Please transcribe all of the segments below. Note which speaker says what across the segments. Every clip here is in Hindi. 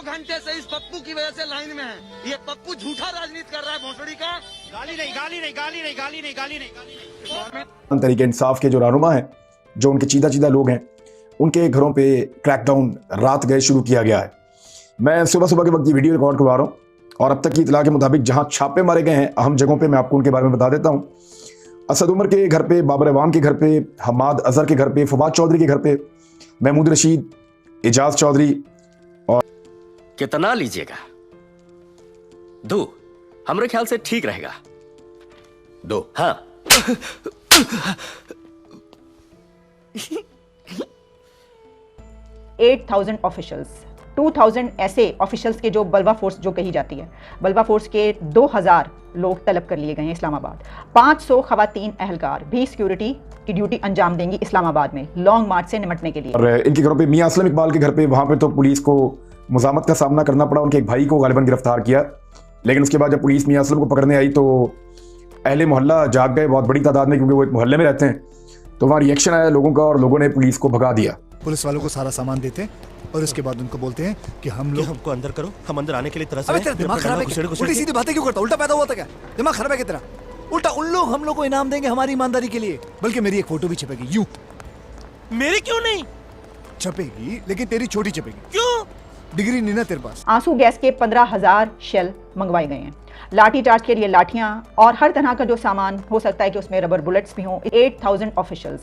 Speaker 1: घंटे से इस पप्पू की वजह से लाइन में है। ये पप्पू झूठा राजनीति कर रहा है भोसड़ी का। गाली नहीं।
Speaker 2: तरीके इंसाफ के जो रहनुमा हैं, जो उनके चीदा चीदा लोग हैं, उनके घरों पे क्रैकडाउन रात गए शुरू किया गया है। मैं सुबह सुबह के वक्त ये वीडियो रिकॉर्ड करवा रहा हूँ और अब तक की इतला के मुताबिक जहां छापे मारे गए हैं अहम जगहों पे मैं आपको उनके बारे में बता देता हूँ। असद उमर के घर पे, बाबर अवाम के घर पे, हमाद अजहर के घर पे, फवाद चौधरी के घर पे, महमूद रशीद, एजाज चौधरी। और
Speaker 3: कितना लीजिएगा? दो, हमारे ख्याल से ठीक रहेगा। दो। हाँ।
Speaker 4: 8,000 ऑफिशियल्स, 2,000 ऐसे ऑफिशियल्स के जो बलवा फोर्स जो कही जाती है, बलवा फोर्स के 2,000 लोग तलब कर लिए गए हैं इस्लामाबाद। 500 खवातीन अहलकार भी सिक्योरिटी की ड्यूटी अंजाम देंगी इस्लामाबाद में लॉन्ग मार्च से निमटने के लिए।
Speaker 2: और इनके घरों पे मियां असलम इकबाल के घर पे, वहां पे तो पुलिस को मुजामत का सामना करना पड़ा। उनके एक भाई को गालिबन गिरफ्तार किया, लेकिन उसके बाद जब पुलिस मियां असलम को पकड़ने आई तो अहले मोहल्ला जाग गए बहुत बड़ी तादाद में, क्योंकि वो एक मोहल्ले में रहते हैं। तो वहाँ रिएक्शन आया लोगों का और लोगों ने पुलिस को भगा दिया।
Speaker 5: पुलिस वालों को सारा सामान देते हैं और उसके बाद उनको बोलते हैं कि हम लोग
Speaker 6: हमको अंदर करो, हम अंदर आने के लिए तरस
Speaker 5: रहे हैं। दिमाग खराब है क्या? उल्टी सीधी बातें क्यों करता? उल्टा पैदा हुआ था क्या? दिमाग खराब है कितना? उल्टा उन लोग हम लोग को इनाम देंगे हमारी ईमानदारी के लिए, बल्कि मेरी एक फोटो भी छपेगी। यूं
Speaker 6: मेरी क्यों नहीं
Speaker 5: छपेगी, लेकिन तेरी छोटी छपेगी।
Speaker 6: क्यों?
Speaker 5: डिग्री नहीं ना तेरे पास।
Speaker 4: आंसू गैस के 15,000 शेल मंगवाए गए हैं। लाठी चार्ज के लिए लाठियां और हर तरह का जो सामान हो सकता है कि उसमें रबर बुलेट्स भी हों। 8,000 ऑफिशियल्स,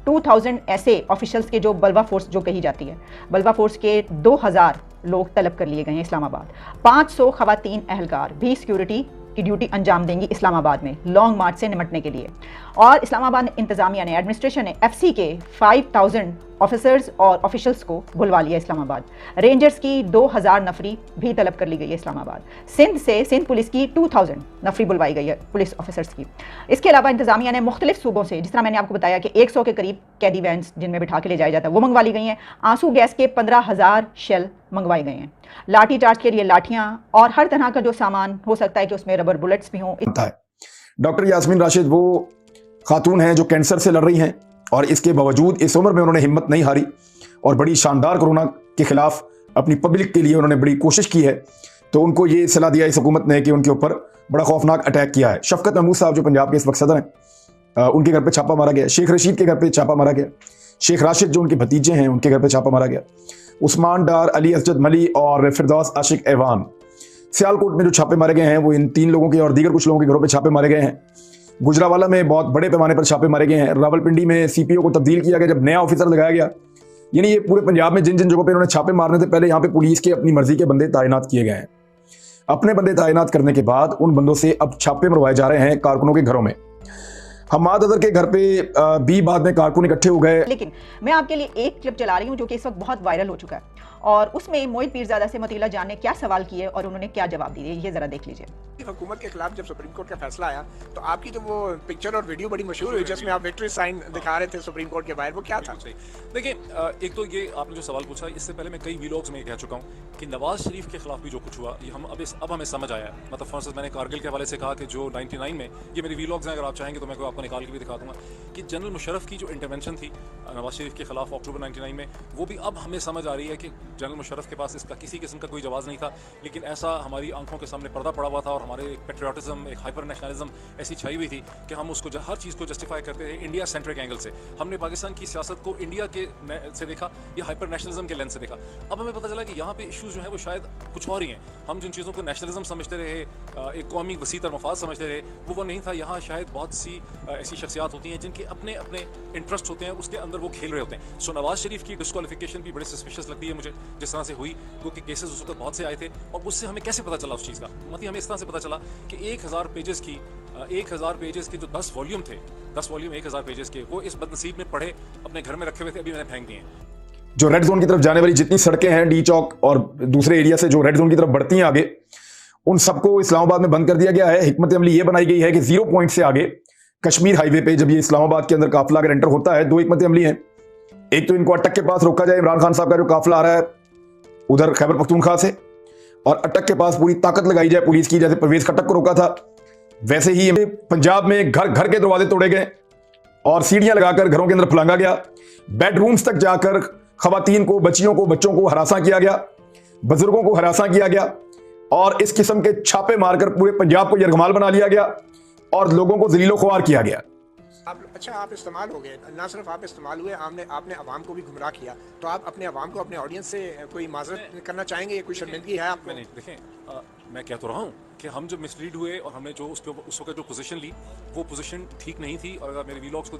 Speaker 4: 2,000 ऐसे ऑफिशियल्स के जो बलवा फोर्स जो कही जाती है, बलवा फोर्स के 2,000 लोग तलब कर लिए गए हैं इस्लामाबाद। 500 खवातीन अहलकार भी सिक्योरिटी की ड्यूटी अंजाम देंगी इस्लामाबाद में लॉन्ग मार्च से निमटने के लिए। और इस्लामाबाद इंतजामिया ने, एडमिनिस्ट्रेशन ने एफसी के 5,000 ऑफिसर्स और ऑफिशियल्स को बुलवा लिया इस्लामाबाद। रेंजर्स की 2,000 नफरी भी तलब कर ली गई है इस्लामाबाद। सिंध पुलिस की 2,000 नफरी बुलवाई गई है पुलिस ऑफिसर्स की। इसके अलावा इंतजामिया ने मुख्तलिफ सूबों से, जिस तरह मैंने आपको बताया कि 100 के करीब कैदी वैन्स जिनमें बिठा के ले जाया जाता है वो मंगवा ली गई हैं। आंसू गैस के 15,000 शेल मंगवाए गए हैं। लाठी चार्ज के लिए लाठियां और हर तरह का जो सामान हो सकता है कि उसमें रबर बुलेट्स भी हों।
Speaker 2: डॉक्टर यास्मीन राशिद वो खातून हैं जो कैंसर से लड़ रही हैं और इसके बावजूद इस उम्र में उन्होंने हिम्मत नहीं हारी और बड़ी शानदार कोरोना के खिलाफ अपनी पब्लिक के लिए उन्होंने बड़ी कोशिश की है। तो उनको ये सलाह दिया इस हुकूमत ने कि उनके ऊपर बड़ा खौफनाक अटैक किया है। शफकत महमूद साहब जो पंजाब के इस वक्त सदर हैं, उनके घर पे छापा मारा गया। शेख रशीद के घर पे छापा मारा गया। शेख राशिद जो उनके भतीजे हैं उनके घर पे छापा मारा गया। उस्मान डार, अली असजद मली और फिरदौस आशिक ऐवान। सियालकोट में जो छापे मारे गए हैं वो इन 3 लोगों के और दीगर कुछ लोगों के घरों पे छापे मारे गए हैं। गुजरावाला में बहुत बड़े पैमाने पर छापे मारे गए हैं। रावलपिंडी में सीपीओ को तब्दील किया गया जब नया ऑफिसर लगाया गया। यानी ये पूरे पंजाब में जिन जिन जगहों पे इन्होंने छापे मारने से पहले यहाँ पे पुलिस के अपनी मर्जी के बंदे तैनात किए गए हैं। अपने बंदे तैनात करने के बाद उन बंदों से अब छापे मरवाए जा रहे हैं कारकुनों के घरों में। हमाद अजहर के घर पे भी बाद में कारकुन इकट्ठे हो गए।
Speaker 4: लेकिन मैं आपके लिए एक क्लिप चला रही हूँ जो कि इस वक्त बहुत वायरल हो चुका है और उसमें मोहित पीरजादा से मतीला जान ने क्या सवाल किए और उन्होंने क्या जवाब दिए, ये जरा देख लीजिए।
Speaker 7: हुकूमत के खिलाफ जब सुप्रीम कोर्ट का फैसला आया तो आपकी जो वो पिक्चर और वीडियो बड़ी मशहूर हुई जिसमें आप विक्ट्री साइन दिखा रहे थे सुप्रीम कोर्ट के बाहर, वो क्या था?
Speaker 8: देखिए, एक तो ये आपने जो सवाल पूछा, इससे पहले मैं कई वीलॉग्स में कह चुका हूँ कि नवाज शरीफ के खिलाफ भी जो कुछ हुआ ये अब हमें समझ आया है। मतलब फॉर इंस्टेंस मैंने कारगिल के हवाले से कहा कि जो 99 में, ये मेरी वीलॉग्स हैं, अगर आप चाहेंगे तो मैं आपको निकाल के भी दिखा दूंगा कि जनरल मुशर्रफ की जो इंटरवेंशन थी नवाज शरीफ के खिलाफ अक्टूबर 99 में, वो भी अब हमें समझ आ रही है कि जनरल मुशर्रफ के पास इसका किसी किस्म का कोई जवाब नहीं था। लेकिन ऐसा हमारी आंखों के सामने पर्दा पड़ा हुआ था और हमारे एक पेट्रियाटिज्म, एक हाइपर नेशनलिज्म ऐसी छाई हुई थी कि हम उसको हर चीज़ को जस्टिफाई करते थे इंडिया सेंट्रिक एंगल से। हमने पाकिस्तान की सियासत को इंडिया के से देखा या हाइपर नेशनलिज्म के लेंस से देखा। अब हमें पता चला कि यहाँ पे इश्यूज जो है वो शायद कुछ और ही हैं। हम जिन चीज़ों को नेशनलिज्म समझते रहे, एक कौमी वसीतर मफाद समझते रहे, वो नहीं था। यहाँ शायद बहुत सी ऐसी शख्सियात होती हैं जिनके अपने अपने इंटरेस्ट होते हैं, उसके अंदर वो खेल रहे होते हैं। सो नवाज शरीफ की डिस्क्वालिफिकेशन भी बड़े सस्पिशियस लगती है मुझे, जिस तरह से हुई, क्योंकि केसेस उस वक्त बहुत से आए थे। और उससे हमें कैसे पता चला उस चीज़ का? मतलब हमें इस तरह से पता चला कि 1,000 पेजेस के जो 10 वॉल्यूम थे, 10 वॉल्यूम 1,000 पेजेस के, वो इस बदनसीब ने पढ़े, अपने घर में रखे हुए थे, अभी मैंने फेंक दिए हैं।
Speaker 2: जो रेड जोन की तरफ जाने वाली जितनी सड़कें हैं, डी चौक और दूसरे एरिया से जो रेड जोन की तरफ बढ़ती हैं आगे, उन सबको इस्लामाबाद में बंद कर दिया गया है। हिकमत अमली ये बनाई गई है कि 0 पॉइंट से आगे कश्मीर हाईवे पे जब ये इस्लामाबाद के अंदर काफिला अगर एंटर होता है, 2 हिकमत अमली हैं। एक तो इनको अटक के पास रोका जाए, इमरान खान साहब का जो काफिला आ रहा है उधर खैबर पख्तूनख्वा से, और अटक के पास पूरी ताकत लगाई जाए पुलिस की, जैसे परवेज खट्टक को रोका था वैसे ही पंजाब में घर घर के दरवाजे तोड़े गए और सीढ़ियां लगाकर घरों के अंदर फलांगा गया। बेडरूम्स तक जाकर खवातीन को, बच्चियों को, बच्चों को हरासा किया गया। बुजुर्गों को हरासा किया गया और इस किस्म के छापे मारकर पूरे पंजाब को यरगमाल बना लिया गया और लोगों को जलीलो ख्वार किया गया।
Speaker 7: आप इस्तेमाल हो गए, ना सिर्फ आप इस्तेमाल हुए, आपने अवाम को भी गुमराह किया। तो आप अपने अवाम को, अपने ऑडियंस से कोई माजरत करना चाहेंगे? कोई शर्मिंदगी है आपको?
Speaker 8: नहीं देखें, मैं कह तो रहा हूँ कि हम जब मिसलीड हुए और हमने जो उस वक्त जो पोजीशन ली वो पोजीशन ठीक नहीं थी। और अगर मेरे वीलॉग्स को